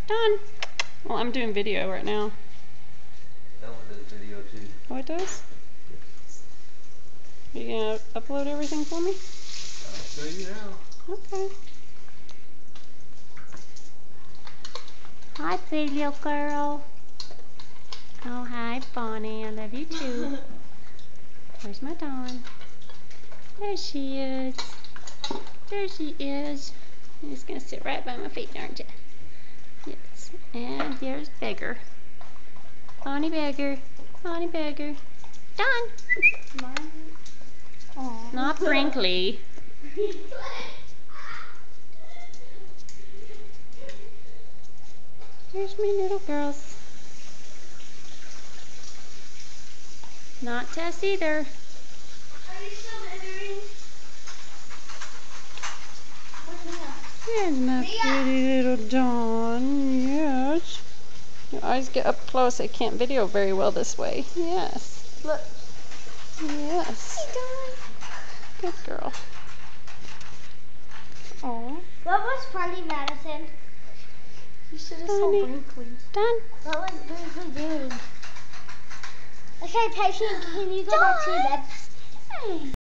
Done. Well, I'm doing video right now. That one does video too. Oh, it does? Are you gonna upload everything for me? I'll show you now. Okay. Hi, pretty little girl. Oh, hi, Bonnie. I love you too. Where's my Dawn? There she is. There she is. You're just gonna sit right by my feet, aren't you? Yes. And here's Beggar. Bonnie Beggar. Bonnie Beggar. Dawn. Not Brinkley. Here's my little girls. Not Tess either. Are you still measuring? Here's my pretty little Dawn. Yes. Your eyes get up close. I can't video very well this way. Yes. Look. Yes. Good girl. Oh. What was funny, Madison? You should have Bonnie. saw Brinkley. Done. What was Brinkley doing? Okay, Patient, can you go back to your bed?